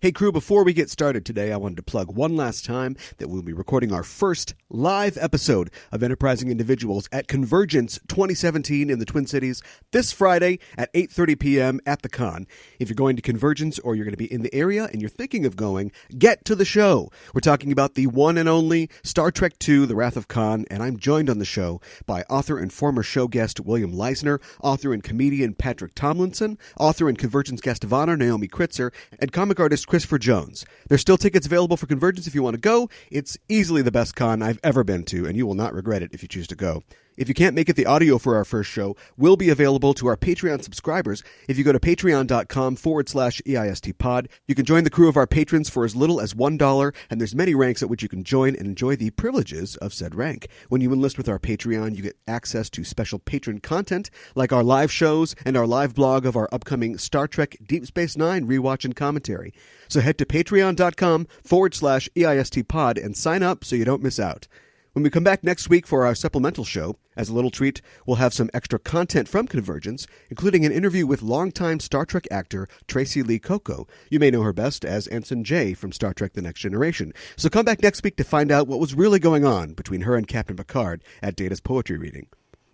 Hey crew, before we get started today, I wanted to plug one last time that we'll be recording our first live episode of Enterprising Individuals at CONvergence 2017 in the Twin Cities this Friday at 8:30 p.m. at the Con. If you're going to CONvergence or you're going to be in the area and you're thinking of going, get to the show. We're talking about the one and only Star Trek II, The Wrath of Khan, and I'm joined on the show by author and former show guest William Leisner, author and comedian Patrick Tomlinson, author and CONvergence guest of honor Naomi Kritzer, and comic artist Christopher Jones. There's still tickets available for CONvergence if you want to go. It's easily the best con I've ever been to, and you will not regret it if you choose to go. If you can't make it, the audio for our first show will be available to our Patreon subscribers. If you go to patreon.com/EISTpod, you can join the crew of our patrons for as little as $1, and there's many ranks at which you can join and enjoy the privileges of said rank. When you enlist with our Patreon, you get access to special patron content, like our live shows and our live blog of our upcoming Star Trek Deep Space Nine rewatch and commentary. So head to patreon.com/EISTpod and sign up so you don't miss out. When we come back next week for our supplemental show, as a little treat, we'll have some extra content from CONvergence, including an interview with longtime Star Trek actor Tracy Lee Coco. You may know her best as Ensign J from Star Trek The Next Generation. So come back next week to find out what was really going on between her and Captain Picard at Data's poetry reading.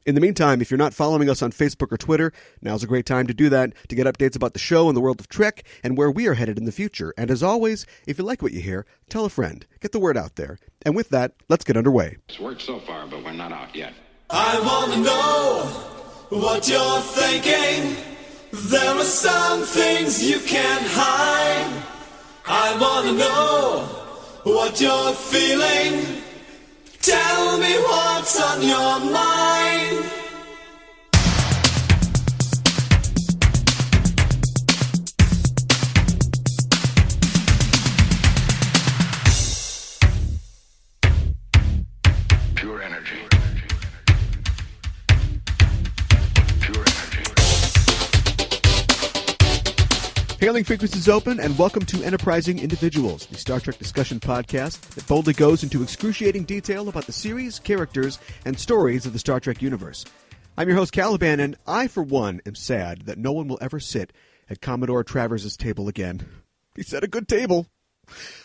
In the meantime, if you're not following us on Facebook or Twitter, now's a great time to do that, to get updates about the show and the world of Trek and where we are headed in the future. And as always, if you like what you hear, tell a friend. Get the word out there. And with that, let's get underway. It's worked so far, but we're not out yet. I want to know what you're thinking. There are some things you can't hide. I want to know what you're feeling. Tell me what's on your mind. Pure energy. Hailing frequencies open, and welcome to Enterprising Individuals, the Star Trek discussion podcast that boldly goes into excruciating detail about the series, characters, and stories of the Star Trek universe. I'm your host, Caliban, and I, for one, am sad that no one will ever sit at Commodore Travers' table again. He set a good table.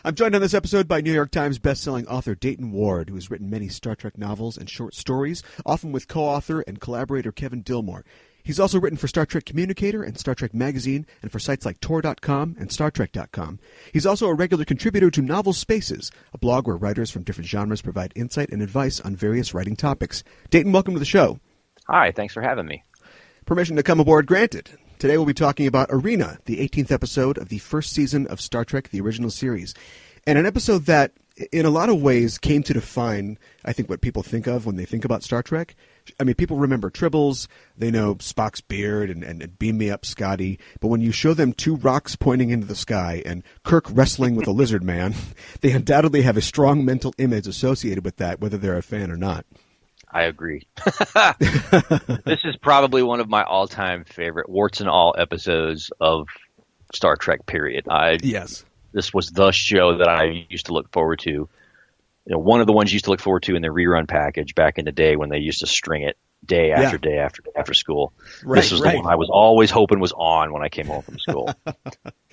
I'm joined on this episode by New York Times bestselling author Dayton Ward, who has written many Star Trek novels and short stories, often with co-author and collaborator Kevin Dillmore. He's also written for Star Trek Communicator and Star Trek Magazine and for sites like Tor.com and StarTrek.com. He's also a regular contributor to Novel Spaces, a blog where writers from different genres provide insight and advice on various writing topics. Dayton, welcome to the show. Hi, thanks for having me. Permission to come aboard granted. Today we'll be talking about Arena, the 18th episode of the first season of Star Trek, the original series. And an episode that, in a lot of ways, came to define, I think, what people think of when they think about Star Trek. I mean, people remember Tribbles, they know Spock's beard and Beam Me Up Scotty, but when you show them two rocks pointing into the sky and Kirk wrestling with a lizard man, they undoubtedly have a strong mental image associated with that, whether they're a fan or not. I agree. This is probably one of my all-time favorite warts and all episodes of Star Trek, period. Yes. This was the show that I used to look forward to. You know, one of the ones you used to look forward to in the rerun package back in the day when they used to string it day after day after school. Right, this was the one I was always hoping was on when I came home from school.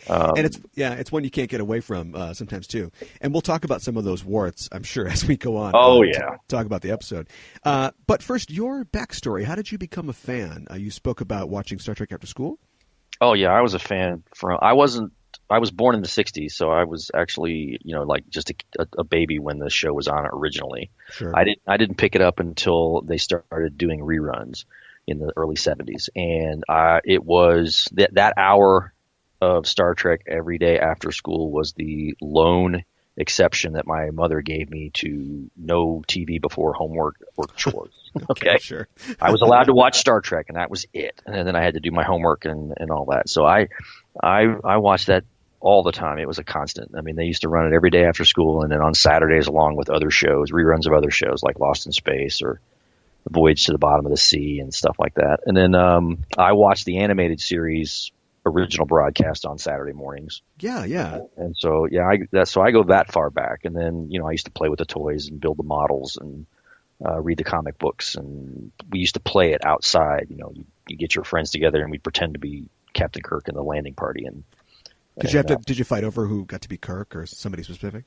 And it's one you can't get away from sometimes too. And we'll talk about some of those warts, I'm sure, as we go on. Talk about the episode. But first, your backstory. How did you become a fan? You spoke about watching Star Trek after school. Oh yeah, I was a fan I was born in the 60s, so I was actually, like just a baby when the show was on originally. Sure. I didn't pick it up until they started doing reruns in the early 70s. And it was that hour of Star Trek every day after school was the lone exception that my mother gave me to no TV before homework or chores. Okay. Sure. I was allowed to watch Star Trek, and that was it. And then I had to do my homework and all that. So I watched that all the time. It was a constant. I mean, they used to run it every day after school, and then on Saturdays along with other shows, reruns of other shows like Lost in Space or The Voyage to the Bottom of the Sea and stuff like that. And then I watched the animated series original broadcast on Saturday mornings. Yeah. And so, I go that far back. And then, I used to play with the toys and build the models and read the comic books. And we used to play it outside. You get your friends together and we'd pretend to be Captain Kirk and the landing party. And Did you fight over who got to be Kirk or somebody specific?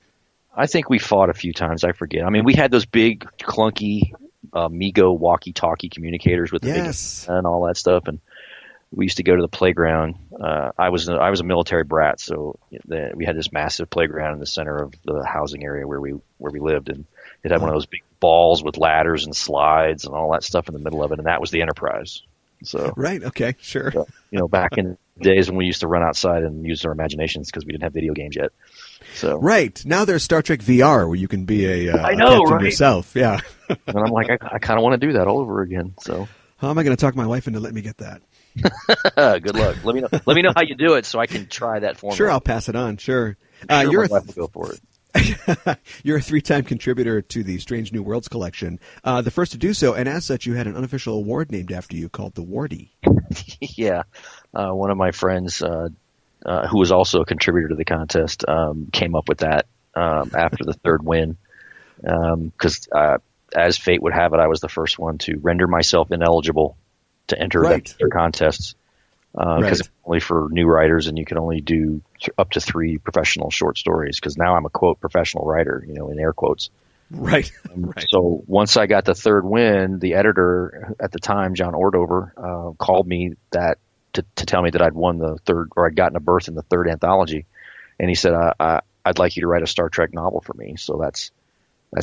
I think we fought a few times. I forget. I mean, we had those big, clunky Mego walkie-talkie communicators with the big and all that stuff, and we used to go to the playground. I was a military brat, so we had this massive playground in the center of the housing area where we lived, and it had one of those big balls with ladders and slides and all that stuff in the middle of it, and that was the Enterprise. So right, okay, sure. So, back in the days when we used to run outside and use our imaginations because we didn't have video games yet. So right now there's Star Trek VR where you can be a captain right? yourself. Yeah, and I'm like, I kind of want to do that all over again. So how am I going to talk my wife into letting me get that? Good luck. Let me know how you do it so I can try that format. Sure, I'll pass it on. Sure, my wife will go for it. You're a 3-time contributor to the Strange New Worlds collection, the first to do so, and as such, you had an unofficial award named after you called the Wardy. Yeah, one of my friends, who was also a contributor to the contest, came up with that after the third win, because as fate would have it, I was the first one to render myself ineligible to enter the contests. Because it's only for new writers, and you can only do up to 3 professional short stories. Because now I'm a quote professional writer, in air quotes. Right. So once I got the third win, the editor at the time, John Ordover, called me to tell me that I'd won the third, or I'd gotten a berth in the third anthology, and he said, "I'd like you to write a Star Trek novel for me." So that's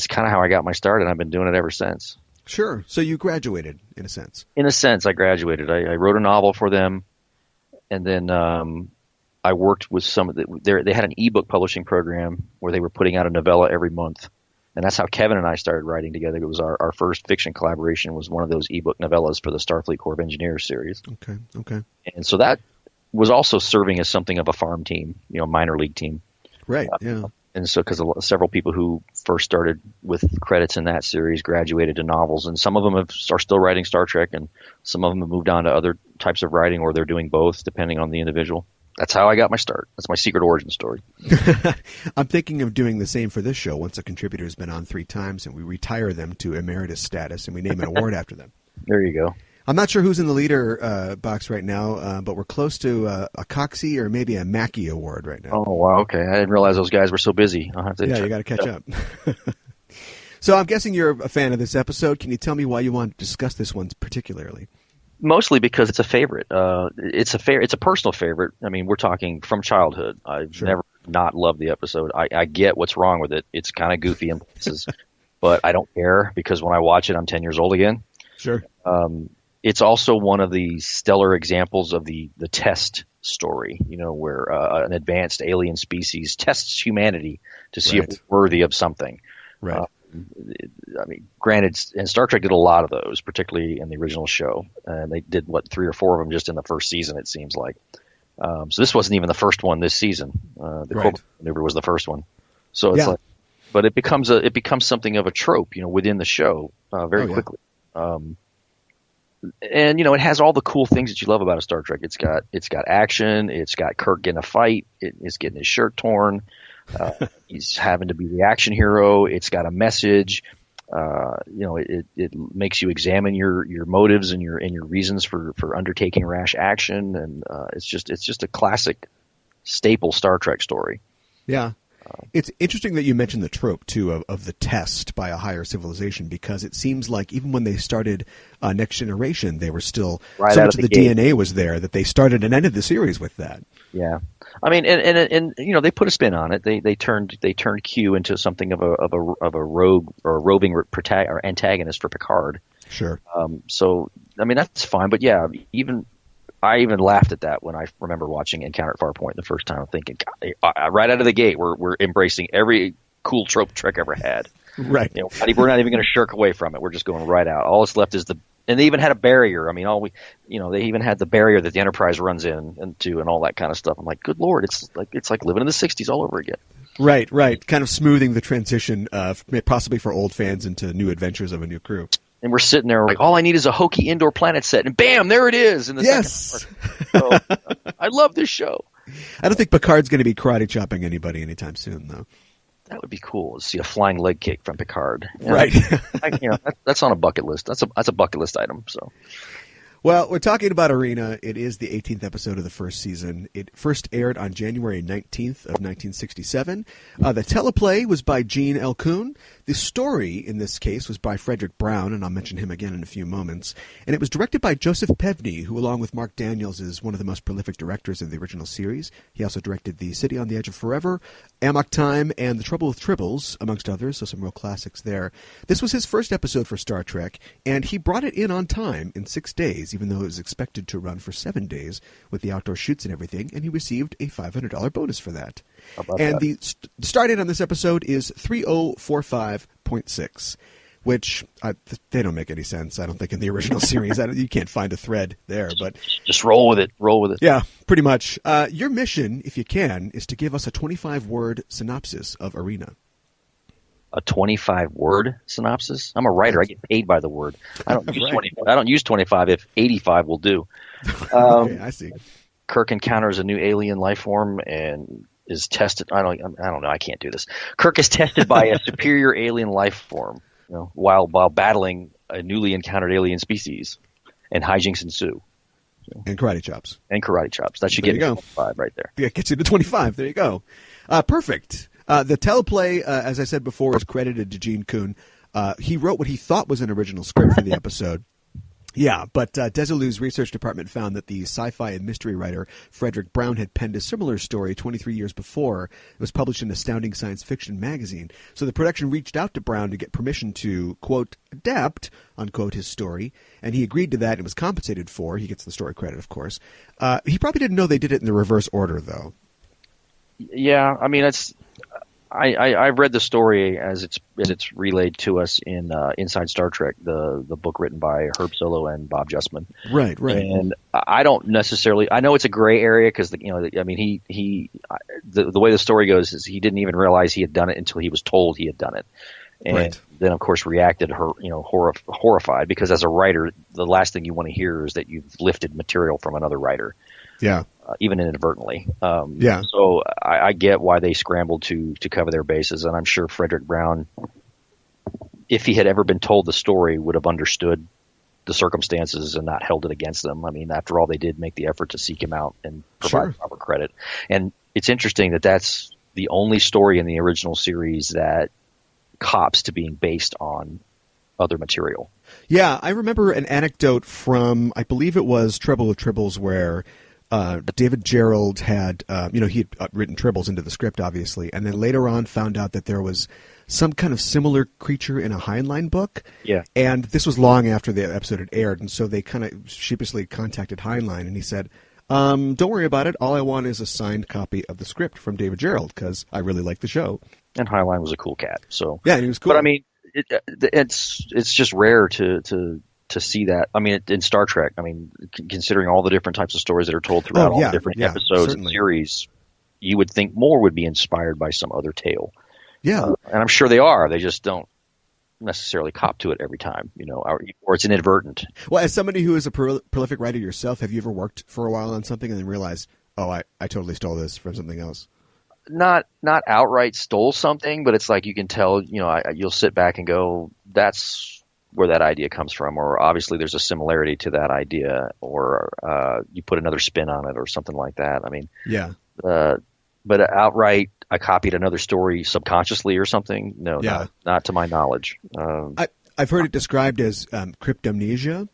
kind of how I got my start, and I've been doing it ever since. Sure. So you graduated, in a sense. In a sense, I graduated. I wrote a novel for them. And then I worked with some of they had an ebook publishing program where they were putting out a novella every month. And that's how Kevin and I started writing together. It was our first fiction collaboration was one of those ebook novellas for the Starfleet Corps of Engineers series. Okay. And so that was also serving as something of a farm team, minor league team. Right, yeah. And so because several people who first started with credits in that series graduated to novels, and some of them are still writing Star Trek, and some of them have moved on to other types of writing, or they're doing both, depending on the individual. That's how I got my start. That's my secret origin story. I'm thinking of doing the same for this show once a contributor has been on 3 times, and we retire them to emeritus status, and we name an award after them. There you go. I'm not sure who's in the leader box right now, but we're close to a Coxie or maybe a Mackey award right now. Oh, wow. Okay. I didn't realize those guys were so busy. I'll have to you got to catch up. So I'm guessing you're a fan of this episode. Can you tell me why you want to discuss this one particularly? Mostly because it's a favorite. It's a personal favorite. I mean, we're talking from childhood. I've never not loved the episode. I get what's wrong with it. It's kind of goofy in places, but I don't care because when I watch it, I'm 10 years old again. Sure. It's also one of the stellar examples of the test story, where an advanced alien species tests humanity to see if we're worthy of something. Right. I mean, granted, and Star Trek did a lot of those, particularly in the original show. And they did, 3 or 4 of them just in the first season, it seems like. So this wasn't even the first one this season. The Cobra maneuver was the first one. So it's but it becomes something of a trope, within the show very quickly. And it has all the cool things that you love about a Star Trek. It's got action. It's got Kirk getting a fight. It's getting his shirt torn. He's having to be the action hero. It's got a message. It makes you examine your motives and your reasons for undertaking rash action. And it's just a classic staple Star Trek story. Yeah. It's interesting that you mentioned the trope, too, of the test by a higher civilization, because it seems like even when they started Next Generation, they were still, so much of the DNA was there that they started and ended the series with that. Yeah. I mean, and they put a spin on it. They turned Q into something of a rogue or a roving antagonist for Picard. Sure. So, I mean, that's fine. But yeah, I even laughed at that when I remember watching Encounter at Farpoint the first time, thinking, God, right out of the gate, we're embracing every cool trope Trek ever had. Right. We're not even going to shirk away from it. We're just going right out. All that's left is and they even had a barrier. I mean, they even had the barrier that the Enterprise runs into and all that kind of stuff. I'm like, good Lord, it's like living in the 60s all over again. Right. Kind of smoothing the transition, possibly for old fans into new adventures of a new crew. And we're sitting there like, all I need is a hokey indoor planet set, and bam, there it is in the second part. So, I love this show. I don't think Picard's going to be karate chopping anybody anytime soon, though. That would be cool to see a flying leg kick from Picard. Right. That's on a bucket list. That's a bucket list item. So. Well, we're talking about Arena. It is the 18th episode of the first season. It first aired on January 19th of 1967. The teleplay was by Gene L. Kuhn. The story, in this case, was by Frederick Brown, and I'll mention him again in a few moments. And it was directed by Joseph Pevney, who, along with Mark Daniels, is one of the most prolific directors of the original series. He also directed The City on the Edge of Forever, Amok Time, and The Trouble with Tribbles, amongst others, so some real classics there. This was his first episode for Star Trek, and he brought it in on time in 6 days, even though it was expected to run for 7 days with the outdoor shoots and everything, and he received a $500 bonus for that. And the start date on this episode is 3045.6, which they don't make any sense, I don't think, in the original series. You can't find a thread there, but just roll with it. Roll with it. Yeah, pretty much. Your mission, if you can, is to give us a 25-word synopsis of Arena. A 25-word synopsis? I'm a writer. I get paid by the word. I don't use 25. I don't use 25 if 85 will do. Okay, I see. Kirk encounters a new alien life form and is tested. I don't know. I can't do this. Kirk is tested by a superior alien life form, while battling a newly encountered alien species, and hijinks ensue. And karate chops. That should get you 25 right there. Yeah, gets you to 25. There you go. Perfect. The teleplay, as I said before, is credited to Gene Kuhn. He wrote what he thought was an original script for the episode. Yeah, but Desilu's research department found that the sci-fi and mystery writer Frederick Brown had penned a similar story 23 years before. It was published in Astounding Science Fiction magazine. So the production reached out to Brown to get permission to, quote, adapt, unquote, his story, and he agreed to that and was compensated for. He gets the story credit, of course. He probably didn't know they did it in the reverse order, though. Yeah, I mean, I read the story as it's relayed to us in Inside Star Trek, the book written by Herb Solow and Bob Justman. Right. And I don't necessarily. I know it's a gray area because the way the story goes is he didn't even realize he had done it until he was told he had done it, and then of course reacted horrified, because as a writer, the last thing you want to hear is that you've lifted material from another writer. Yeah. Even inadvertently. So I get why they scrambled to cover their bases, and I'm sure Frederick Brown, if he had ever been told the story, would have understood the circumstances and not held it against them. I mean, after all, they did make the effort to seek him out and provide proper credit. And it's interesting that that's the only story in the original series that cops to being based on other material. Yeah, I remember an anecdote from, I believe it was Trouble with Tribbles, where David Gerald had, he had written Tribbles into the script, obviously, and then later on found out that there was some kind of similar creature in a Heinlein book. Yeah. And this was long after the episode had aired, and so they kind of sheepishly contacted Heinlein, and he said, don't worry about it. All I want is a signed copy of the script from David Gerald, because I really like the show. And Heinlein was a cool cat. So yeah, he was cool. But I mean, it's just rare to see that. I mean, in Star Trek, I mean, considering all the different types of stories that are told throughout all the different episodes and series, you would think more would be inspired by some other tale. Yeah. And I'm sure they are. They just don't necessarily cop to it every time, or it's inadvertent. Well, as somebody who is a prolific writer yourself, have you ever worked for a while on something and then realized, oh, I totally stole this from something else? Not outright stole something, but it's like you can tell, you'll sit back and go, that's where that idea comes from, or obviously there's a similarity to that idea, or you put another spin on it or something like that. I mean, yeah. But outright, I copied another story subconsciously or something. No, not to my knowledge. I've heard it described as cryptomnesia,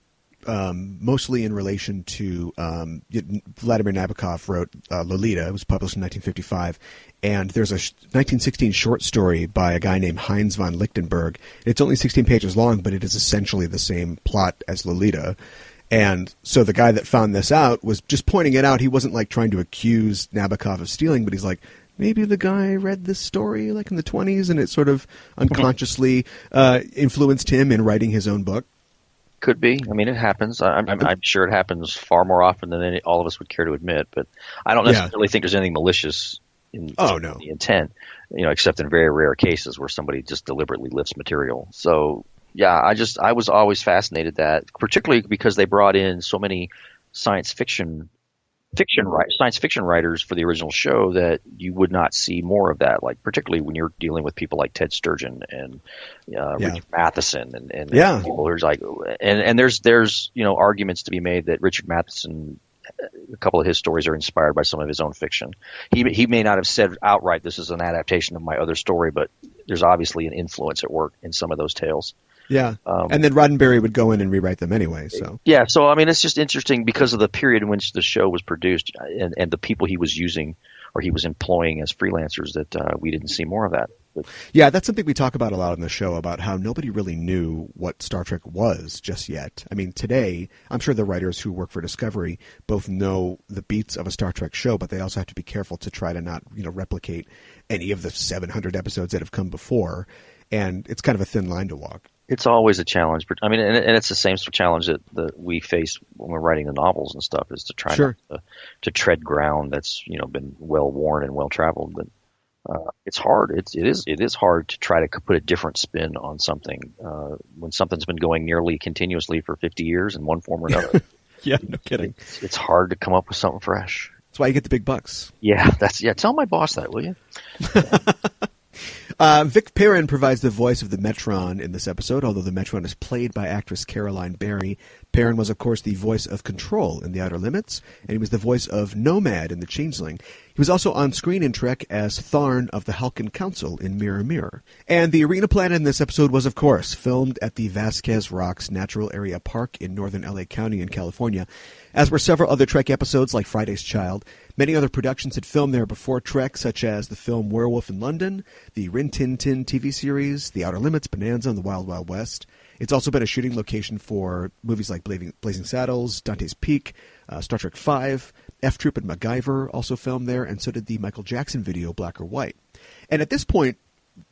mostly in relation to Vladimir Nabokov wrote Lolita. It was published in 1955, and there's a 1916 short story by a guy named Heinz von Lichtenberg. It's only 16 pages long, but it is essentially the same plot as Lolita. And so the guy that found this out was just pointing it out. He wasn't like trying to accuse Nabokov of stealing, but he's like, maybe the guy read this story like in the 1920s and it sort of unconsciously influenced him in writing his own book. Could be. I mean, it happens. I'm sure it happens far more often than all of us would care to admit, but I don't necessarily think there's anything malicious in the intent, except in very rare cases where somebody just deliberately lifts material. So yeah, I was always fascinated that, particularly because they brought in so many science fiction science fiction writers for the original show that you would not see more of that, like particularly when you're dealing with people like Ted Sturgeon and Richard Matheson and people who's like, and there's arguments to be made that Richard Matheson, a couple of his stories are inspired by some of his own fiction. He may not have said outright this is an adaptation of my other story, but there's obviously an influence at work in some of those tales. Yeah, and then Roddenberry would go in and rewrite them anyway. So yeah, so I mean, it's just interesting because of the period in which the show was produced and the people he was using or he was employing as freelancers that we didn't see more of that. But, yeah, that's something we talk about a lot on the show, about how nobody really knew what Star Trek was just yet. I mean, today, I'm sure the writers who work for Discovery both know the beats of a Star Trek show, but they also have to be careful to try to not, replicate any of the 700 episodes that have come before. And it's kind of a thin line to walk. It's always a challenge. I mean, and it's the same sort of challenge that we face when we're writing the novels and stuff, is to try not to tread ground that's been well worn and well traveled. But it's hard. It is hard to try to put a different spin on something when something's been going nearly continuously for 50 years in one form or another. Yeah, no kidding. It's hard to come up with something fresh. That's why you get the big bucks. Yeah, tell my boss that, will you? Vic Perrin provides the voice of the Metron in this episode, although the Metron is played by actress Caroline Barry. Perrin was, of course, the voice of Control in The Outer Limits, and he was the voice of Nomad in The Changeling. He was also on screen in Trek as Tharn of the Halkin Council in Mirror Mirror. And the arena planet in this episode was, of course, filmed at the Vasquez Rocks Natural Area Park in northern LA County in California, as were several other Trek episodes like Friday's Child. Many other productions had filmed there before Trek, such as the film Werewolf in London, the Rin Tin Tin TV series, The Outer Limits, Bonanza, and The Wild Wild West. It's also been a shooting location for movies like Blazing Saddles, Dante's Peak, Star Trek V, F Troop and MacGyver also filmed there, and so did the Michael Jackson video Black or White. And at this point,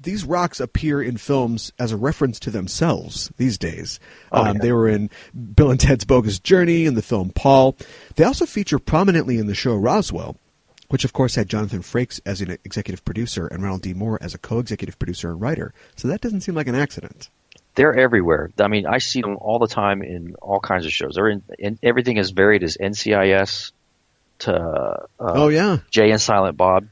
these rocks appear in films as a reference to themselves these days. They were in Bill and Ted's Bogus Journey and the film Paul. They also feature prominently in the show Roswell, which of course had Jonathan Frakes as an executive producer and Ronald D. Moore as a co-executive producer and writer. So that doesn't seem like an accident. They're everywhere. I mean, I see them all the time in all kinds of shows. They're in everything as varied as NCIS to Jay and Silent Bob.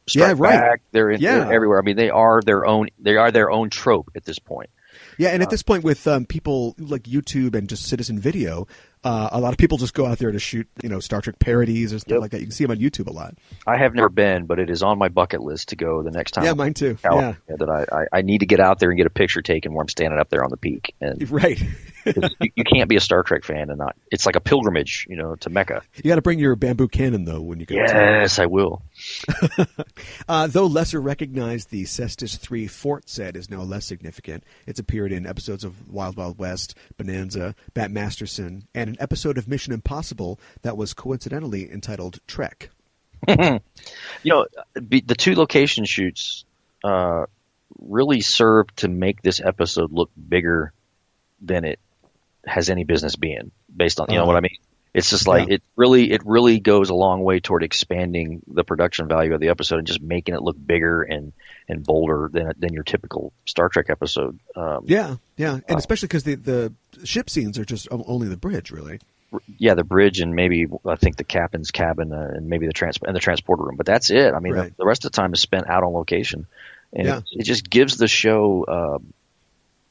Strike Back. They're everywhere. I mean, they are their own trope at this point. Yeah, and at this point with people like YouTube and just Citizen Video, a lot of people just go out there to shoot, Star Trek parodies or stuff like that. You can see them on YouTube a lot. I have never been, but it is on my bucket list to go the next time. Yeah, mine too. That I need to get out there and get a picture taken where I'm standing up there on the peak. And right. you can't be a Star Trek fan and not. It's like a pilgrimage, to Mecca. You got to bring your bamboo cannon though when you go. Yes, I will. Though lesser recognized, the Cestus 3 fort set is no less significant. It's appeared in episodes of Wild Wild West, Bonanza, Bat Masterson, and an episode of Mission Impossible that was coincidentally entitled Trek. The two location shoots really served to make this episode look bigger than it has any business being, based on what I mean. It's just like it really goes a long way toward expanding the production value of the episode and just making it look bigger and bolder than your typical Star Trek episode. And especially because the ship scenes are just only the bridge, really. Yeah, the bridge and maybe I think the captain's cabin and maybe the transporter room, but that's it. I mean, the rest of the time is spent out on location, and it just gives the show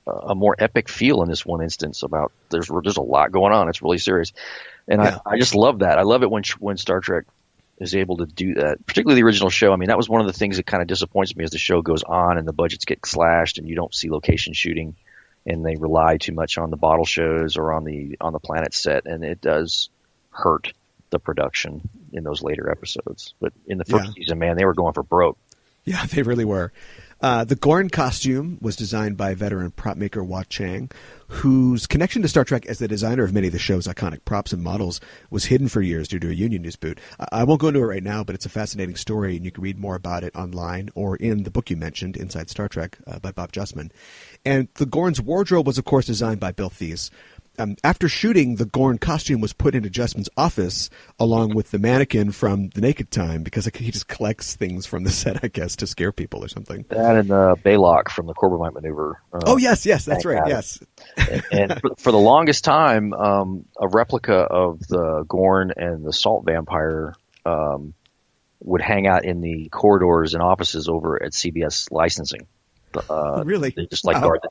a more epic feel in this one instance. About there's a lot going on. It's really serious. And I just love that. I love it when Star Trek is able to do that, particularly the original show. I mean, that was one of the things that kind of disappoints me as the show goes on and the budgets get slashed and you don't see location shooting and they rely too much on the bottle shows or on the planet set. And it does hurt the production in those later episodes. But in the first season, man, they were going for broke. Yeah, they really were. The Gorn costume was designed by veteran prop maker Wat Chang, whose connection to Star Trek as the designer of many of the show's iconic props and models was hidden for years due to a union dispute. I won't go into it right now, but it's a fascinating story, and you can read more about it online or in the book you mentioned, Inside Star Trek, by Bob Justman. And the Gorn's wardrobe was, of course, designed by Bill Thies. after shooting, the Gorn costume was put into Justman's office along with the mannequin from The Naked Time because he just collects things from the set, I guess, to scare people or something. That and the Baylock from the Corbomite maneuver. Yes, that's right. Yes. And for the longest time, a replica of the Gorn and the Salt Vampire would hang out in the corridors and offices over at CBS licensing. Really? They just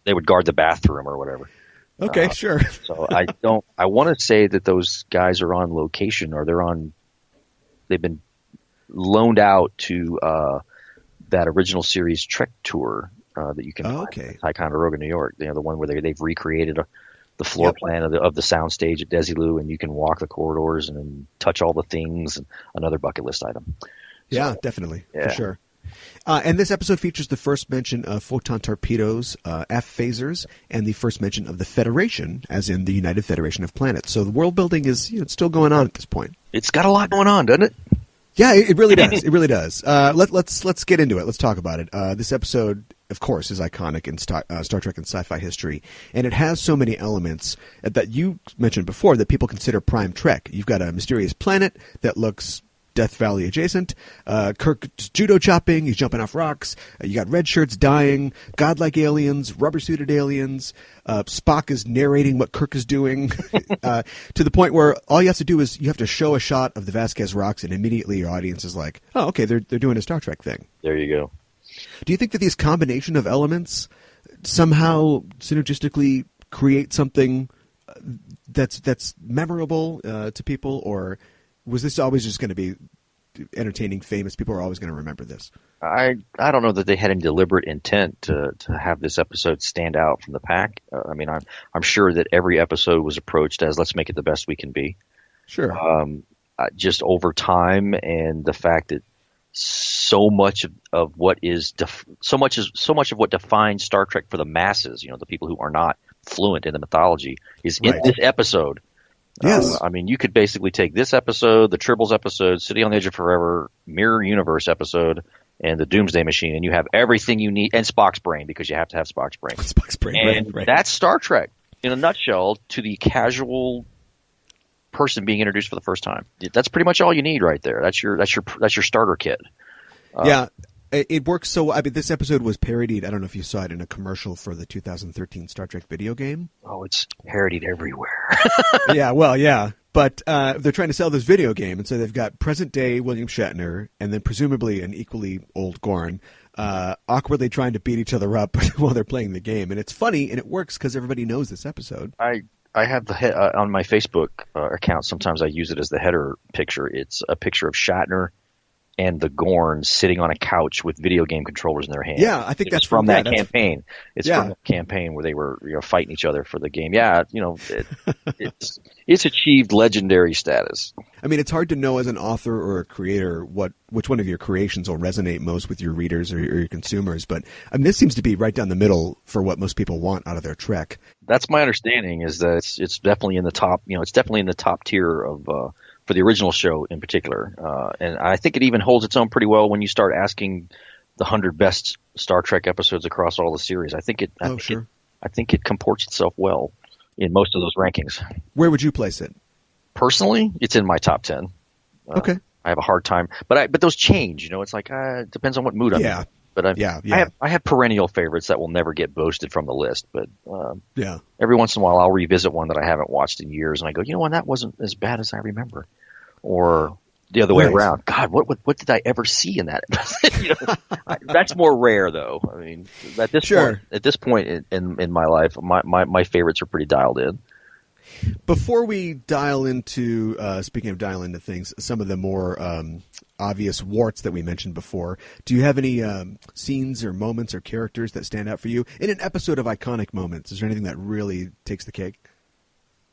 they would guard the bathroom or whatever. Okay, sure. So I want to say that those guys are on location or they've been loaned out to that original series Trek tour that you can find in Ticonderoga, New York. You know, the one where they've recreated the floor plan of the soundstage at Desilu, and you can walk the corridors and touch all the things. And another bucket list item. Yeah, definitely, for sure. And this episode features the first mention of photon torpedoes, F phasers, and the first mention of the Federation, as in the United Federation of Planets. So the world building is it's still going on at this point. It's got a lot going on, doesn't it? Yeah, it really does. It really does. Let's get into it. Let's talk about it. This episode, of course, is iconic in Star Trek and sci-fi history, and it has so many elements that you mentioned before that people consider prime Trek. You've got a mysterious planet that looks Death Valley adjacent. Kirk judo chopping. He's jumping off rocks. You got red shirts dying. Godlike aliens. Rubber-suited aliens. Spock is narrating what Kirk is doing to the point where all you have to do is you have to show a shot of the Vasquez Rocks, and immediately your audience is like, "Oh, okay, they're doing a Star Trek thing." There you go. Do you think that these combination of elements somehow synergistically create something that's memorable to people, or was this always just going to be entertaining, famous? People are always going to remember this. I don't know that they had any deliberate intent to have this episode stand out from the pack. I mean, I'm sure that every episode was approached as let's make it the best we can be. Sure. Just over time, and the fact that so much of what is so much of what defines Star Trek for the masses, the people who are not fluent in the mythology, is in this episode. Yes. I mean, you could basically take this episode, the Tribbles episode, City on the Edge of Forever, Mirror Universe episode, and the Doomsday Machine, and you have everything you need, and Spock's brain, because you have to have Spock's brain. Spock's brain, and right. That's Star Trek in a nutshell to the casual person being introduced for the first time. That's pretty much all you need right there. That's your starter kit. Yeah. It works so. I mean, this episode was parodied. I don't know if you saw it in a commercial for the 2013 Star Trek video game. Oh, it's parodied everywhere. Yeah, well, yeah. But they're trying to sell this video game, and so they've got present-day William Shatner and then presumably an equally old Gorn awkwardly trying to beat each other up while they're playing the game. And it's funny, and it works because everybody knows this episode. I have the on my Facebook account. Sometimes I use it as the header picture. It's a picture of Shatner and the Gorn sitting on a couch with video game controllers in their hands. Yeah, I think that's from that campaign. It's from the campaign where they were fighting each other for the game. Yeah, it's achieved legendary status. I mean, it's hard to know as an author or a creator which one of your creations will resonate most with your readers or your consumers. But I mean, this seems to be right down the middle for what most people want out of their Trek. That's my understanding. Is that it's definitely in the top. It's definitely in the top tier of. For the original show in particular. And I think it even holds its own pretty well when you start asking the 100 best Star Trek episodes across all the series. I think it comports itself well in most of those rankings. Where would you place it? Personally, it's in my top 10. Okay. I have a hard time, but those change, it's like, it depends on what mood I'm in. But I have perennial favorites that will never get boasted from the list. But every once in a while, I'll revisit one that I haven't watched in years, and I go, what, that wasn't as bad as I remember, or the other way around. God, what did I ever see in that? That's more rare, though. I mean, at this point in my life, my favorites are pretty dialed in. Before we dial into, speaking of dial into things, some of the more obvious warts that we mentioned before, do you have any scenes or moments or characters that stand out for you in an episode of iconic moments? Is there anything that really takes the cake?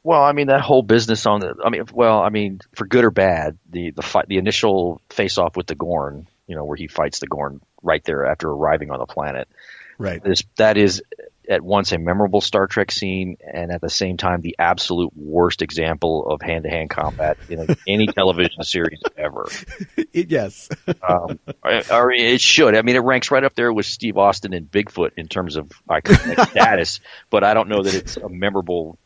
Well, I mean, that whole business for good or bad, the fight, the initial face-off with the Gorn, where he fights the Gorn right there after arriving on the planet. Right. That is at once a memorable Star Trek scene, and at the same time the absolute worst example of hand-to-hand combat in any television series ever. Yes. Or it should. I mean, it ranks right up there with Steve Austin and Bigfoot in terms of iconic status, but I don't know that it's a memorable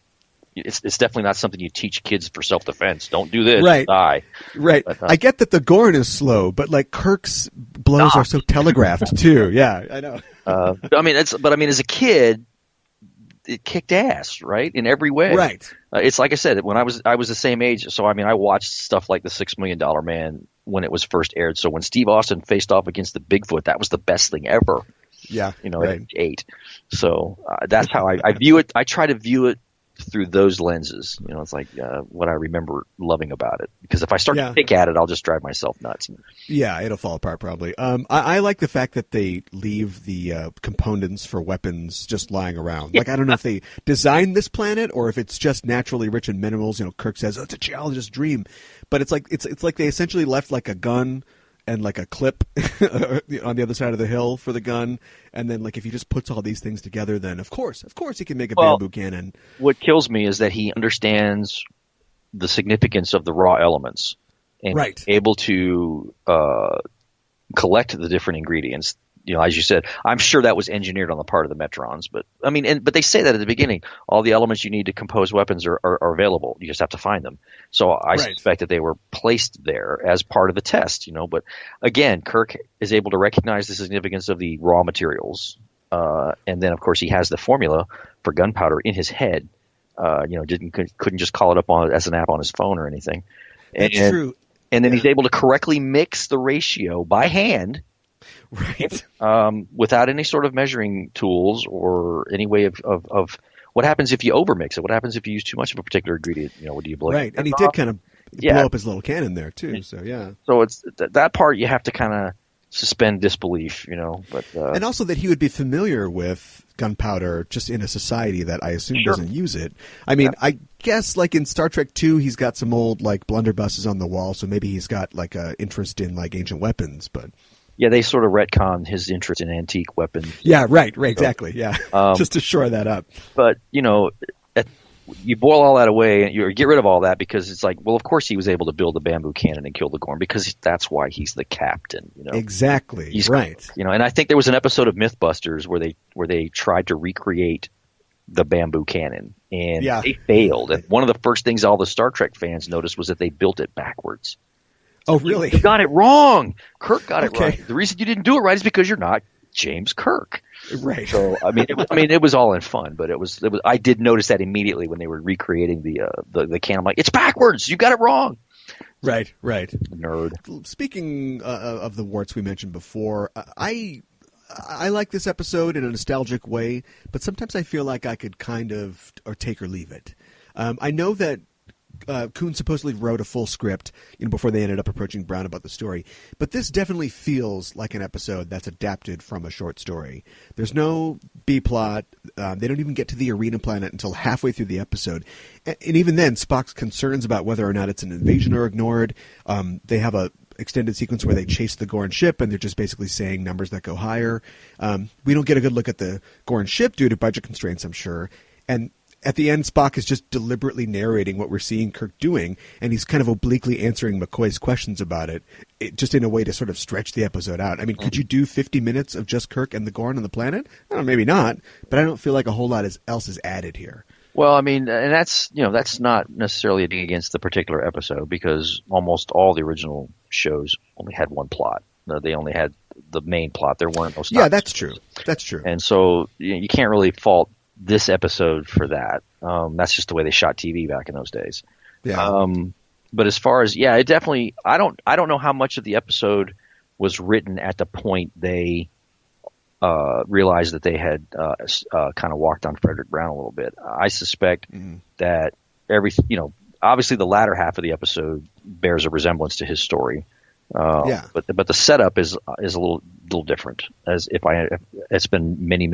it's definitely not something you teach kids for self-defense. Don't do this, Right. die. Right. But, I get that the Gorn is slow, but like Kirk's blows are so telegraphed too. Yeah, I know. I mean, as a kid, it kicked ass, right, in every way. Right. It's like I said, when I was the same age, so I mean, I watched stuff like the $6 Million Man when it was first aired. So when Steve Austin faced off against the Bigfoot, that was the best thing ever. Yeah. At 8. So that's how I view it. I try to view it through those lenses. It's like what I remember loving about it. Because if I start to pick at it, I'll just drive myself nuts. Yeah, it'll fall apart probably. I like the fact that they leave the components for weapons just lying around. Like, I don't know if they designed this planet or if it's just naturally rich in minerals. Kirk says, it's a geologist's dream. But it's like they essentially left like a gun and like a clip on the other side of the hill for the gun, and then like if he just puts all these things together, then of course he can make a bamboo cannon. What kills me is that he understands the significance of the raw elements and is able to collect the different ingredients. As you said, I'm sure that was engineered on the part of the Metrons, but I mean, but they say that at the beginning, all the elements you need to compose weapons are available. You just have to find them. So I suspect that they were placed there as part of the test, But again, Kirk is able to recognize the significance of the raw materials, and then of course he has the formula for gunpowder in his head. Couldn't just call it up as an app on his phone or anything. That's true. And then he's able to correctly mix the ratio by hand. Right. Without any sort of measuring tools or any way of what happens if you overmix it? What happens if you use too much of a particular ingredient? Do you blow it? Right. And he did kind of blow up his little cannon there too. So yeah. So it's that part you have to kind of suspend disbelief, But and also that he would be familiar with gunpowder just in a society that I assume doesn't use it. I mean, I guess like in Star Trek 2, he's got some old like blunderbusses on the wall, so maybe he's got like a interest in like ancient weapons, but. Yeah, they sort of retconned his interest in antique weapons. Yeah, right, exactly. Yeah, just to shore that up. But you boil all that away, and you get rid of all that because it's like, well, of course he was able to build a bamboo cannon and kill the Gorn because that's why he's the captain. Exactly. He's right. And I think there was an episode of MythBusters where they tried to recreate the bamboo cannon and they failed. And one of the first things all the Star Trek fans noticed was that they built it backwards. Oh, really? You got it wrong. Kirk got it right. The reason you didn't do it right is because you're not James Kirk. Right. So it was all in fun, but it was. I did notice that immediately when they were recreating the can. I'm like, it's backwards. You got it wrong. Right. Nerd. Speaking of the warts we mentioned before, I like this episode in a nostalgic way, but sometimes I feel like I could kind of or take or leave it. I know that. Kuhn supposedly wrote a full script before they ended up approaching Brown about the story. But this definitely feels like an episode that's adapted from a short story. There's no B-plot. They don't even get to the arena planet until halfway through the episode. And even then, Spock's concerns about whether or not it's an invasion are ignored. They have a extended sequence where they chase the Gorn ship, and they're just basically saying numbers that go higher. We don't get a good look at the Gorn ship due to budget constraints, I'm sure. And at the end, Spock is just deliberately narrating what we're seeing Kirk doing, and he's kind of obliquely answering McCoy's questions about it, just in a way to sort of stretch the episode out. I mean, could you do 50 minutes of just Kirk and the Gorn on the planet? I don't know, maybe not, but I don't feel like a whole lot else is added here. Well, I mean, and that's not necessarily a dig against the particular episode because almost all the original shows only had one plot. They only had the main plot. There weren't no stops. Yeah, that's true. That's true. And so you can't really fault this episode for that. That's just the way they shot TV back in those days. Yeah. But as far as it definitely, I don't know how much of the episode was written at the point they realized that they had kind of walked on Frederick Brown a little bit. I suspect that obviously the latter half of the episode bears a resemblance to his story. But the setup is a little different. It's been many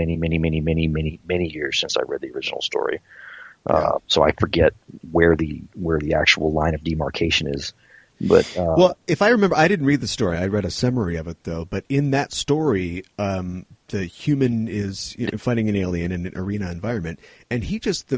years since I read the original story, so I forget where the actual line of demarcation is. But well, if I remember, I didn't read the story. I read a summary of it though. But in that story, the human is fighting an alien in an arena environment, and he just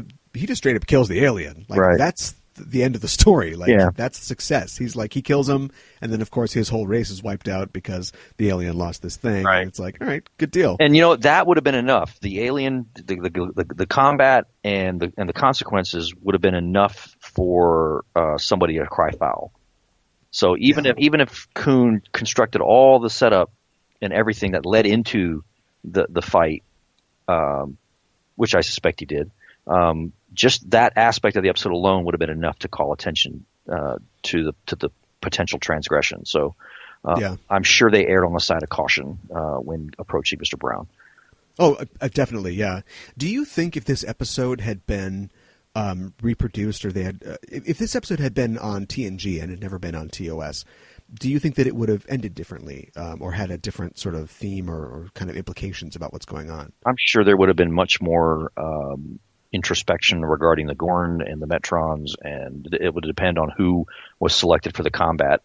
straight up kills the alien. Like that's the end of the story. Like, that's success. He's like, he kills him, and then of course his whole race is wiped out because the alien lost this thing. Right. And it's like, all right, good deal. And that would have been enough. The alien, the combat, and the consequences would have been enough for somebody to cry foul. So even if Kuhn constructed all the setup and everything that led into the fight, which I suspect he did, just that aspect of the episode alone would have been enough to call attention to the potential transgression. So I'm sure they erred on the side of caution when approaching Mr. Brown. Oh, definitely, yeah. Do you think if this episode had been reproduced, or they had, if this episode had been on TNG and had never been on TOS, do you think that it would have ended differently, or had a different sort of theme or kind of implications about what's going on? I'm sure there would have been much more introspection regarding the Gorn and the Metrons, and it would depend on who was selected for the combat.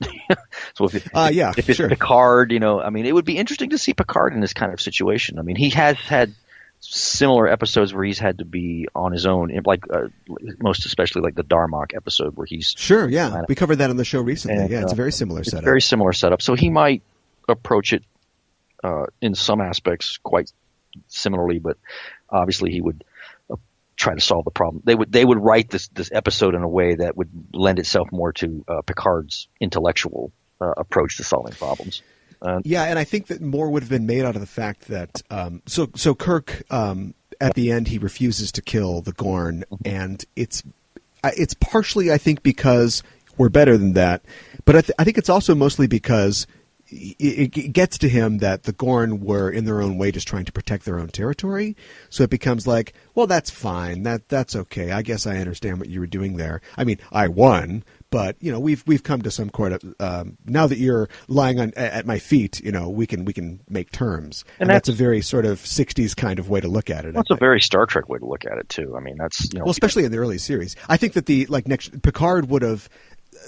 So if it's Picard, it would be interesting to see Picard in this kind of situation. I mean, he has had similar episodes where he's had to be on his own, like most especially like the Darmok episode where he's we covered that on the show recently. And, it's a very similar setup. Very similar setup. So he might approach it in some aspects quite similarly, but obviously he would try to solve the problem. They would write this episode in a way that would lend itself more to Picard's intellectual approach to solving problems. And I think that more would have been made out of the fact that so Kirk at the end he refuses to kill the Gorn, and it's partially, I think, because we're better than that, but I think it's also mostly because it gets to him that the Gorn were in their own way just trying to protect their own territory. So it becomes like, well, that's fine, that's okay. I guess I understand what you were doing there. I mean, I won. But we've come to some sort of now that you're lying at my feet, we can make terms, and that's a very sort of 60s kind of way to look at it. That's a very Star Trek way to look at it too. I mean, that's well, especially in the early series. I think that next Picard would have,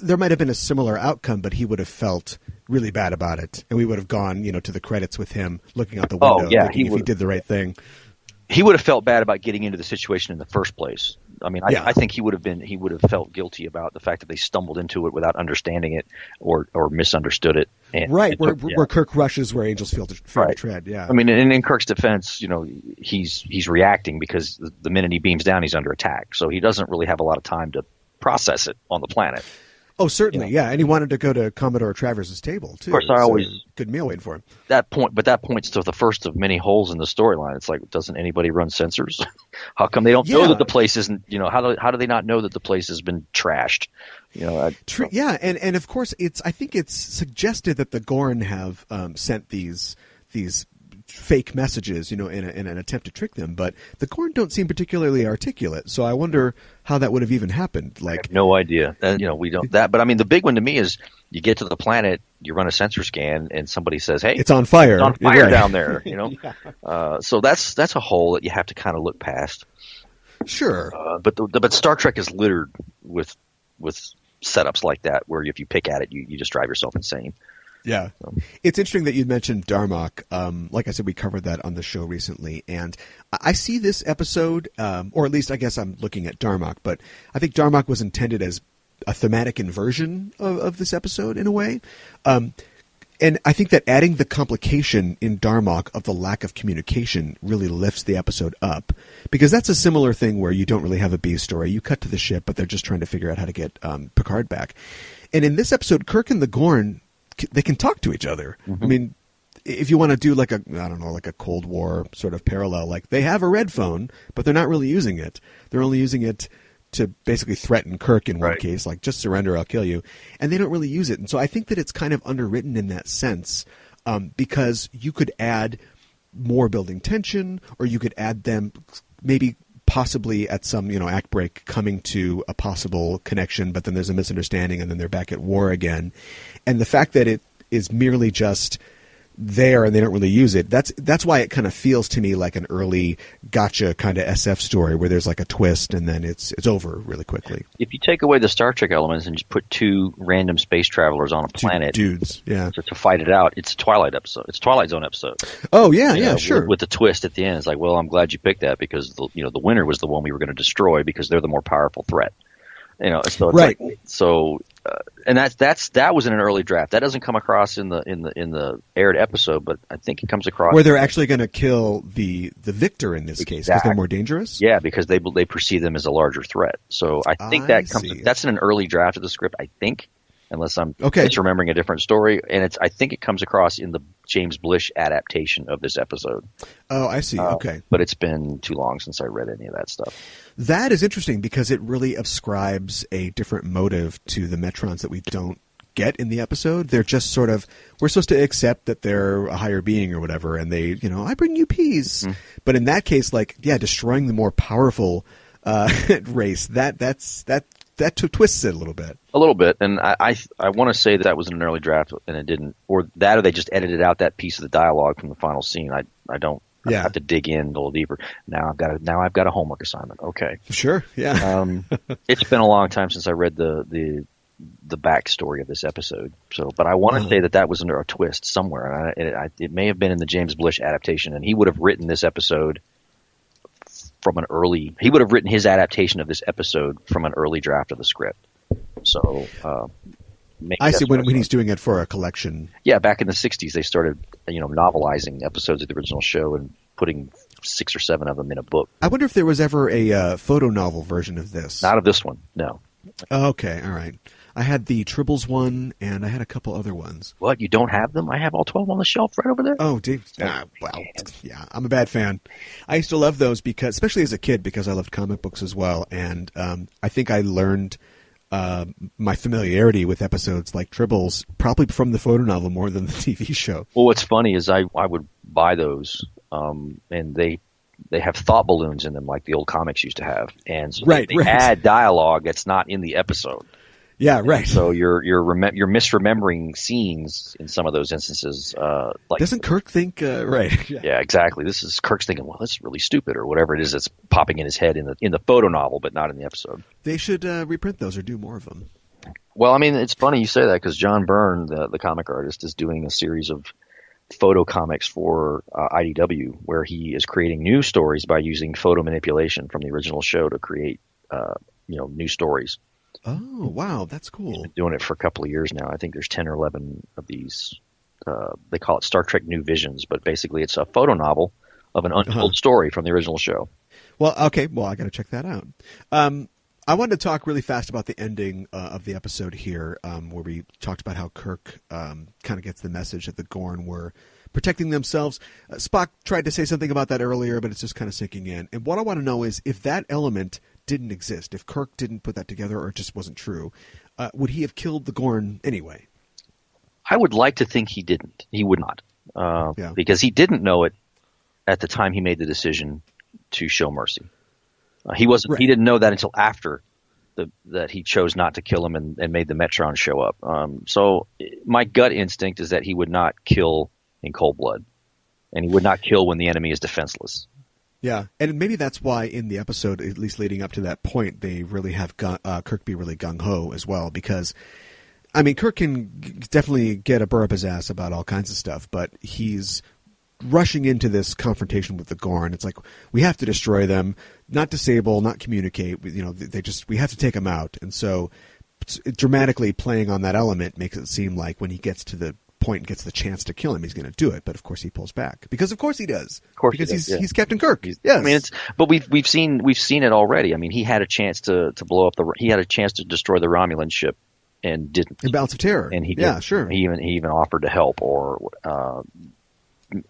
there might have been a similar outcome, but he would have felt really bad about it, and we would have gone to the credits with him looking out the window, thinking if he did the right thing. He would have felt bad about getting into the situation in the first place. I mean, I think he would have felt guilty about the fact that they stumbled into it without understanding it or misunderstood it. Where Kirk rushes where angels fail to tread. Yeah. I mean, in Kirk's defense, he's reacting because the minute he beams down, he's under attack. So he doesn't really have a lot of time to process it on the planet. Oh, certainly, yeah. And he wanted to go to Commodore Travers' table, too. Of course, good meal waiting for him. That points to the first of many holes in the storyline. It's like, doesn't anybody run sensors? How come they don't know that the place isn't, how do they not know that the place has been trashed? And of course, I think it's suggested that the Gorn have sent these fake messages, in an attempt to trick them, but the Gorn don't seem particularly articulate. So I wonder how that would have even happened. Like, I have no idea. We don't that. But I mean, the big one to me is you get to the planet, you run a sensor scan, and somebody says, "Hey, it's on fire! It's on fire down there." So that's a hole that you have to kind of look past. Sure. But Star Trek is littered with setups like that, where if you pick at it, you just drive yourself insane. Yeah. It's interesting that you mentioned Darmok. Like I said, we covered that on the show recently. And I see this episode, or at least I guess I'm looking at Darmok, but I think Darmok was intended as a thematic inversion of this episode in a way. And I think that adding the complication in Darmok of the lack of communication really lifts the episode up. Because that's a similar thing where you don't really have a B story. You cut to the ship, but they're just trying to figure out how to get Picard back. And in this episode, Kirk and the Gorn, they can talk to each other. Mm-hmm. I mean, if you want to do like a Cold War sort of parallel, like they have a red phone, but they're not really using it. They're only using it to basically threaten Kirk in one case, like just surrender, I'll kill you. And they don't really use it. And so I think that it's kind of underwritten in that sense, because you could add more building tension, or you could add them maybe possibly at some, act break coming to a possible connection, but then there's a misunderstanding and then they're back at war again. And the fact that it is merely just there and they don't really use it, that's why it kind of feels to me like an early gotcha kind of SF story where there's like a twist and then it's over really quickly. If you take away the Star Trek elements and just put two random space travelers on a planet, dudes, to fight it out, it's a Twilight episode. It's a Twilight Zone episode. Oh yeah, sure. With the twist at the end, it's like, well, I'm glad you picked that because the winner was the one we were going to destroy because they're the more powerful threat. So it's Right. And that was in an early draft. That doesn't come across in the aired episode, but I think it comes across Where they're actually going to kill the victor in this case because they're more dangerous. Yeah, because they perceive them as a larger threat. So I think that's in an early draft of the script. I think, unless I'm misremembering a different story, and I think it comes across in the James Blish adaptation of this episode. Oh, I see. Okay, but it's been too long since I read any of that stuff. That is interesting because it really ascribes a different motive to the Metrons that we don't get in the episode. They're just sort of, we're supposed to accept that they're a higher being or whatever, and they, I bring you peace. But in that case, destroying the more powerful race, that twists it a little bit. A little bit, and I want to say that was in an early draft, and it didn't, or they just edited out that piece of the dialogue from the final scene. I don't. I have to dig in a little deeper. Now I've got a homework assignment. Okay, sure, yeah. It's been a long time since I read the backstory of this episode. So, but I want to say that was under a twist somewhere, and it may have been in the James Blish adaptation, and he would have written this episode from he would have written his adaptation of this episode from an early draft of the script. So, I see when he's doing it for a collection. Yeah, back in the 60s, they started, novelizing episodes of the original show and putting 6 or 7 of them in a book. I wonder if there was ever a photo novel version of this. Not of this one, no. Okay, all right. I had the Tribbles one, and I had a couple other ones. What, you don't have them? I have all 12 on the shelf right over there. Oh, dude. Well, yeah, I'm a bad fan. I used to love those because, especially as a kid, because I loved comic books as well, and I think I learned my familiarity with episodes like Tribbles probably from the photo novel more than the TV show. Well, what's funny is I would buy those, and they have thought balloons in them like the old comics used to have, and so they add dialogue that's not in the episode. Yeah, right. So you're misremembering scenes in some of those instances. Doesn't Kirk think right? Yeah, exactly. Kirk's thinking, well, that's really stupid, or whatever it is that's popping in his head in the photo novel, but not in the episode. They should reprint those or do more of them. Well, I mean, it's funny you say that because John Byrne, the comic artist, is doing a series of photo comics for IDW, where he is creating new stories by using photo manipulation from the original show to create new stories. Oh, wow, that's cool. He's been doing it for a couple of years now. I think there's 10 or 11 of these. They call it Star Trek New Visions, but basically it's a photo novel of an untold story from the original show. Well, okay. Well, I got to check that out. I wanted to talk really fast about the ending of the episode here, where we talked about how Kirk kind of gets the message that the Gorn were protecting themselves. Spock tried to say something about that earlier, but it's just kind of sinking in. And what I want to know is if that element didn't exist, if Kirk didn't put that together or it just wasn't true, would he have killed the Gorn anyway? I would like to think he didn't. He would not. Because he didn't know it at the time he made the decision to show mercy. He didn't know that until after that he chose not to kill him and made the Metron show up. So my gut instinct is that he would not kill in cold blood, and he would not kill when the enemy is defenseless. Yeah, and maybe that's why in the episode, at least leading up to that point, they really have Kirk be really gung-ho as well, because, I mean, Kirk can definitely get a burr up his ass about all kinds of stuff, but he's rushing into this confrontation with the Gorn. It's like, we have to destroy them, not disable, not communicate. We have to take them out. And so dramatically playing on that element makes it seem like when he gets to the point and gets the chance to kill him, he's going to do it. But of course he pulls back, because of course he does. Of course, because he does, he's Captain Kirk. Yes. I mean, but we've seen it already. I mean, he had a chance to blow up he had a chance to destroy the Romulan ship and didn't. In Balance of Terror. And he did. Yeah, sure. He even offered to help, or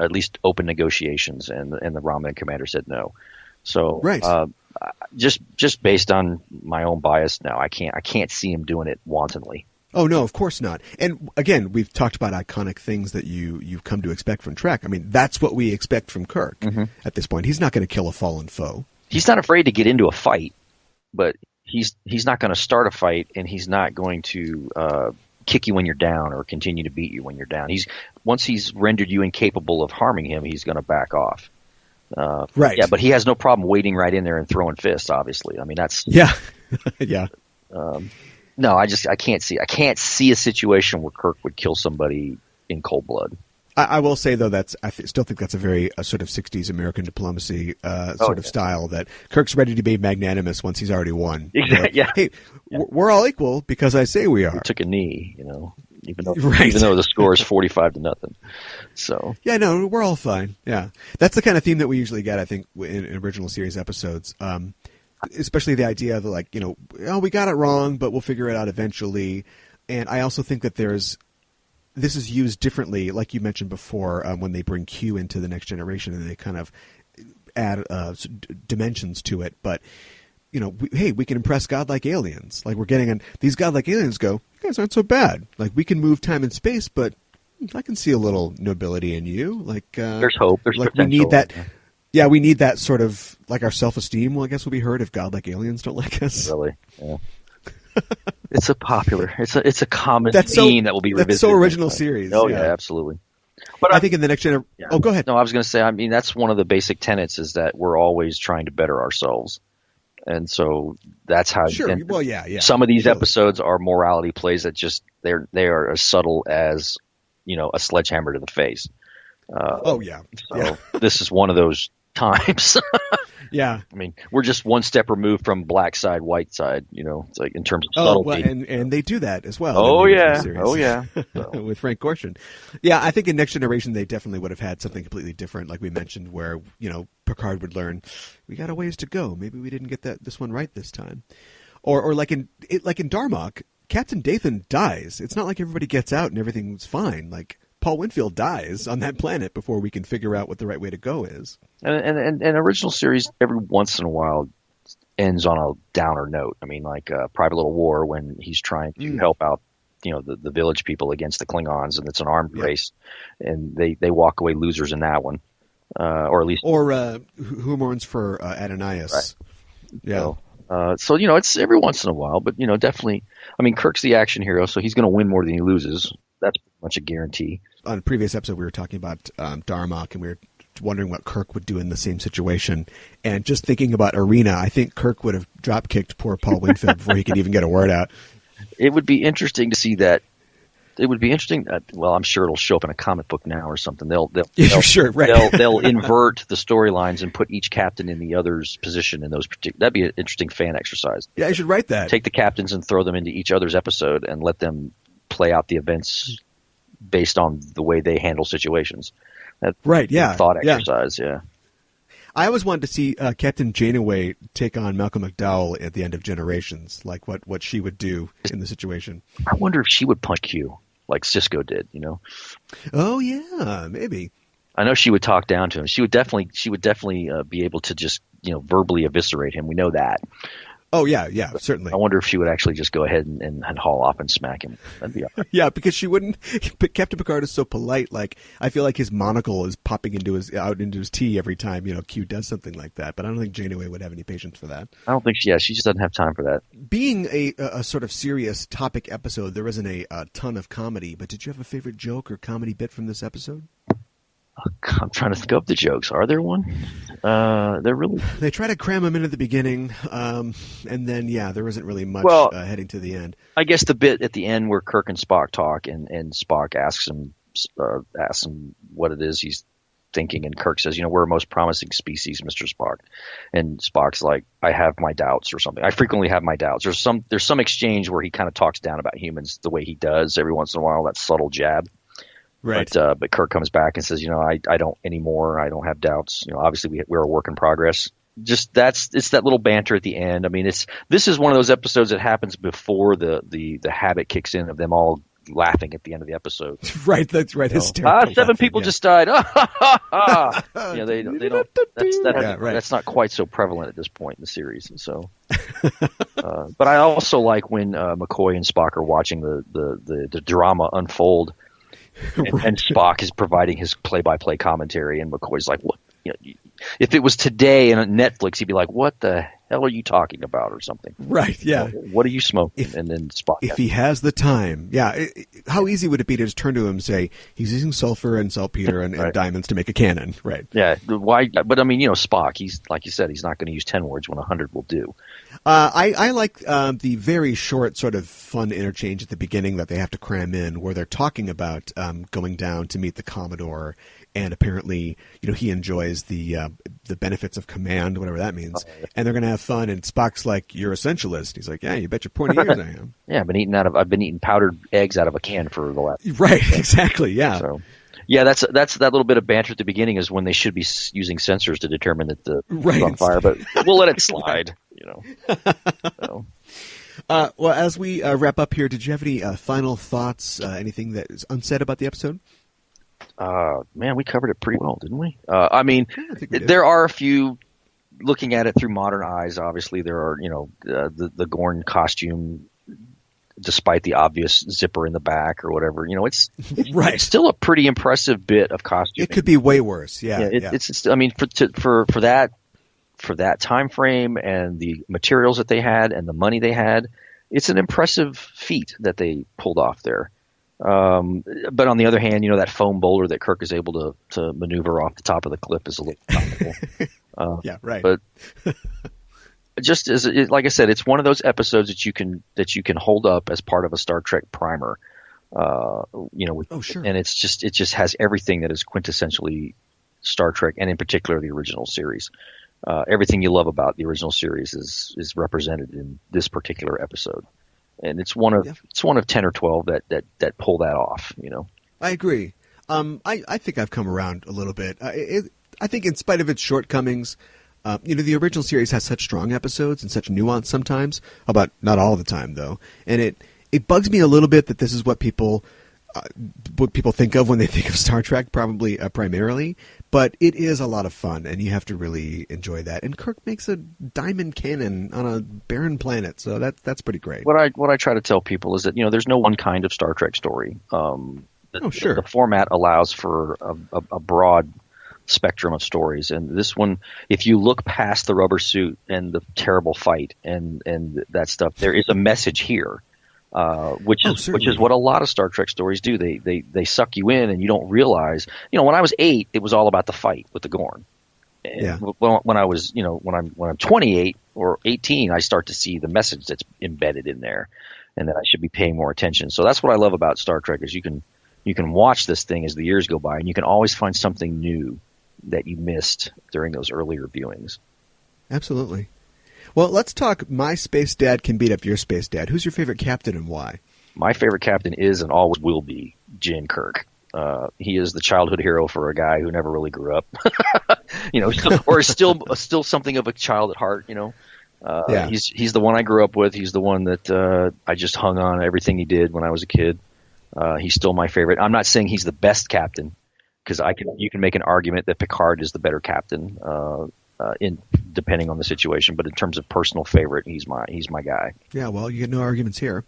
at least open negotiations, and the Romulan commander said no. So right. Just based on my own bias now, I can't see him doing it wantonly. Oh, no, of course not. And again, we've talked about iconic things that you've come to expect from Trek. I mean, that's what we expect from Kirk at this point. He's not going to kill a fallen foe. He's not afraid to get into a fight, but he's not going to start a fight, and he's not going to kick you when you're down or continue to beat you when you're down. Once he's rendered you incapable of harming him, he's going to back off. Right. Yeah, but he has no problem wading right in there and throwing fists, obviously. I mean, that's... Yeah. Yeah. No, I can't see a situation where Kirk would kill somebody in cold blood. I will say though still think that's a very sort of 60s American diplomacy sort of style, that Kirk's ready to be magnanimous once he's already won. Exactly. Yeah. Hey, we're all equal because I say we are. We took a knee, even though the score is 45-0. So yeah, no, we're all fine. Yeah, that's the kind of theme that we usually get, I think, in original series episodes. Especially the idea of like, we got it wrong, but we'll figure it out eventually. And I also think that this is used differently, like you mentioned before, when they bring Q into the Next Generation and they kind of add dimensions to it. But, we can impress godlike aliens. Like we're getting these godlike aliens go, you guys aren't so bad. Like we can move time and space, but I can see a little nobility in you. Like there's hope. There's like potential. We need that. Yeah, we need that sort of, like our self-esteem, I guess will be hurt if godlike aliens don't like us. Really? Yeah. It's a common theme that will be revisited. That's so original series. Oh, yeah, absolutely. But I think in the next generation... Yeah. Oh, go ahead. No, I was going to say, that's one of the basic tenets is that we're always trying to better ourselves. And so that's how... Sure, well, yeah. Some of these episodes are morality plays that just, they are as subtle as, a sledgehammer to the face. So this is one of those times. Yeah. We're just one step removed from black side, white side, it's like in terms of subtlety. Well, and they do that as well. Oh, yeah. So. With Frank Gorshin. Yeah, I think in Next Generation they definitely would have had something completely different, like we mentioned, where, Picard would learn, we got a ways to go. Maybe we didn't get this one right this time. Or like in Darmok, Captain Dathan dies. It's not like everybody gets out and everything's fine. Like, Paul Winfield dies on that planet before we can figure out what the right way to go is. And original series every once in a while ends on a downer note. Private Little War, when he's trying to help out, the village people against the Klingons, and it's an armed race, and they walk away losers in that one, or at least who mourns for Adonias. Right. Yeah. So it's every once in a while, but definitely. Kirk's the action hero, so he's going to win more than he loses. That's pretty much a guarantee. On a previous episode, we were talking about Darmok, and we were wondering what Kirk would do in the same situation. And just thinking about Arena, I think Kirk would have drop-kicked poor Paul Winfield before he could even get a word out. It would be interesting to see that. It would be interesting. Well, I'm sure it'll show up in a comic book now or something. They'll sure, right. they'll invert the storylines and put each captain in the other's position in those particular. That'd be an interesting fan exercise. Yeah, I should write that. Take the captains and throw them into each other's episode and let them play out the events based on the way they handle situations. Right, yeah. Thought exercise, yeah. I always wanted to see Captain Janeway take on Malcolm McDowell at the end of Generations, like what she would do in the situation. I wonder if she would punch Q like Cisco did, Oh, yeah, maybe. I know she would talk down to him. She would definitely be able to just, verbally eviscerate him. We know that. Oh, yeah, certainly. I wonder if she would actually just go ahead and haul off and smack him. That'd be all right. Yeah, because she wouldn't. But Captain Picard is so polite. Like, I feel like his monocle is popping out into his tea every time, Q does something like that. But I don't think Janeway would have any patience for that. I don't think she just doesn't have time for that. Being a sort of serious topic episode, there isn't a ton of comedy. But did you have a favorite joke or comedy bit from this episode? I'm trying to think up the jokes. Are there one? They're really. They try to cram them in at the beginning, and then there isn't really much heading to the end. I guess the bit at the end where Kirk and Spock talk, and Spock asks him what it is he's thinking, and Kirk says, "We're a most promising species, Mr. Spock," and Spock's like, "I have my doubts," or something. I frequently have my doubts. There's some exchange where he kind of talks down about humans the way he does every once in a while. That subtle jab. Right. But Kirk comes back and says, I don't anymore. I don't have doubts. Obviously we're a work in progress. Just it's that little banter at the end. This is one of those episodes that happens before the habit kicks in of them all laughing at the end of the episode. Right. That's right. Hysterical. 7 people just died. They don't. That's not quite so prevalent at this point in the series. So, but I also like when McCoy and Spock are watching the drama unfold. And Spock is providing his play-by-play commentary, and McCoy's like, "What? If it was today and on Netflix, he'd be like, what the hell are you talking about, or something. Right, yeah. What are you smoking? And then Spock. If he has the time, yeah. How easy would it be to just turn to him and say, he's using sulfur and saltpeter and diamonds to make a cannon, right? Yeah, why? But I mean, Spock, he's, like you said, he's not going to use 10 words when 100 will do. I like the very short sort of fun interchange at the beginning that they have to cram in, where they're talking about going down to meet the Commodore, and apparently, he enjoys the benefits of command, whatever that means, and they're going to have fun. And Spock's like, "You're essentialist." He's like, "Yeah, you bet your pointy ears I am." Yeah, I've been eating powdered eggs out of a can for the last. Right, exactly, yeah. So, yeah, that's that little bit of banter at the beginning is when they should be using sensors to determine that the it's on fire, but we'll let it slide. So. Well, as we wrap up here, did you have any final thoughts? Anything that is unsaid about the episode? Man, we covered it pretty well, didn't we? I mean, there are a few. Looking at it through modern eyes, obviously there are, the Gorn costume, despite the obvious zipper in the back or whatever, it's right. It's still a pretty impressive bit of costume. It could be way worse. Yeah. It's. I mean, for that time frame and the materials that they had and the money they had, it's an impressive feat that they pulled off there. But on the other hand, that foam boulder that Kirk is able to maneuver off the top of the cliff is a little comical. Yeah, right. But just like I said, it's one of those episodes that you can hold up as part of a Star Trek primer. Sure. And it just has everything that is quintessentially Star Trek, and in particular the original series. Everything you love about the original series is represented in this particular episode. And it's one of 10 or 12 that pull that off, I agree. I think I've come around a little bit. I think in spite of its shortcomings, the original series has such strong episodes and such nuance sometimes, but not all the time though. And it bugs me a little bit that this is what people think of when they think of Star Trek, probably primarily. But it is a lot of fun, and you have to really enjoy that. And Kirk makes a diamond cannon on a barren planet, so that's pretty great. What I try to tell people is that there's no one kind of Star Trek story. Sure. The format allows for a broad spectrum of stories, and this one, if you look past the rubber suit and the terrible fight and that stuff, there is a message here. Which is what a lot of Star Trek stories do. They suck you in, and you don't realize. When I was 8, it was all about the fight with the Gorn. Yeah. When I was, when I'm 28 or 18, I start to see the message that's embedded in there, and that I should be paying more attention. So that's what I love about Star Trek is you can watch this thing as the years go by, and you can always find something new that you missed during those earlier viewings. Absolutely. Well, let's talk My Space Dad Can Beat Up Your Space Dad. Who's your favorite captain and why? My favorite captain is and always will be Jim Kirk. He is the childhood hero for a guy who never really grew up, or is still something of a child at heart. Yeah. He's the one I grew up with. He's the one that I just hung on everything he did when I was a kid. He's still my favorite. I'm not saying he's the best captain, because you can make an argument that Picard is the better captain. Depending on the situation, but in terms of personal favorite, he's my guy. Yeah, well, you get no arguments here.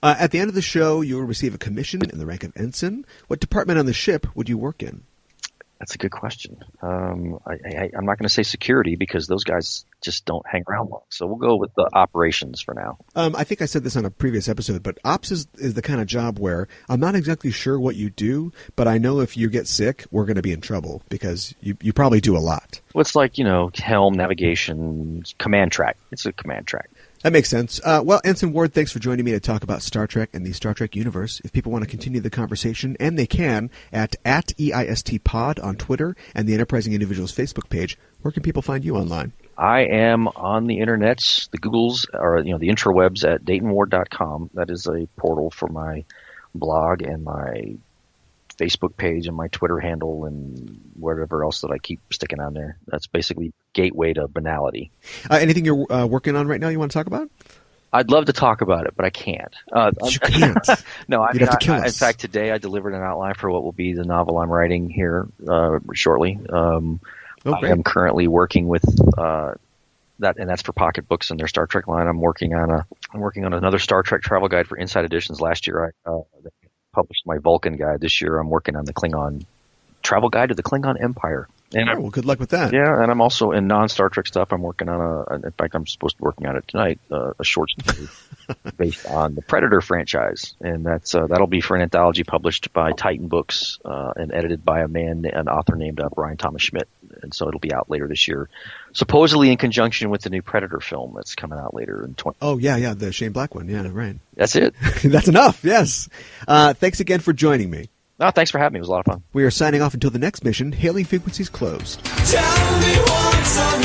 At the end of the show, you will receive a commission in the rank of ensign. What department on the ship would you work in? That's a good question. I'm not going to say security because those guys just don't hang around long. So we'll go with the operations for now. I think I said this on a previous episode, but ops is the kind of job where I'm not exactly sure what you do, but I know if you get sick, we're going to be in trouble because you probably do a lot. Well, it's like, helm, navigation, command track. It's a command track. That makes sense. Well, Ensign Ward, thanks for joining me to talk about Star Trek and the Star Trek universe. If people want to continue the conversation, and they can, at EISTpod on Twitter and the Enterprising Individuals Facebook page, where can people find you online? I am on the internets, the Googles, or the intrawebs at DaytonWard.com. That is a portal for my blog and my Facebook page and my Twitter handle and whatever else that I keep sticking on there. That's basically gateway to banality. Anything you're working on right now you want to talk about? I'd love to talk about it, but I can't. You can't. No, You'd have to kill us. In fact, today I delivered an outline for what will be the novel I'm writing here shortly. I am currently working with that, and that's for Pocket Books and their Star Trek line. I'm working on another Star Trek travel guide for Inside Editions. Last year I published my Vulcan guide. This year I'm working on the Klingon travel guide to the Klingon Empire. And well, good luck with that. Yeah, and I'm also in non-Star Trek stuff. I'm working on in fact, I'm supposed to be working on it tonight, a short story based on the Predator franchise. And that'll be for an anthology published by Titan Books and edited by an author named Brian Thomas Schmidt. And so it'll be out later this year, supposedly in conjunction with the new Predator film that's coming out later in 20. Oh, yeah, the Shane Black one. Yeah, right. That's it. That's enough, yes. Thanks again for joining me. No, thanks for having me. It was a lot of fun. We are signing off until the next mission. Hailing frequencies closed. Tell me what's on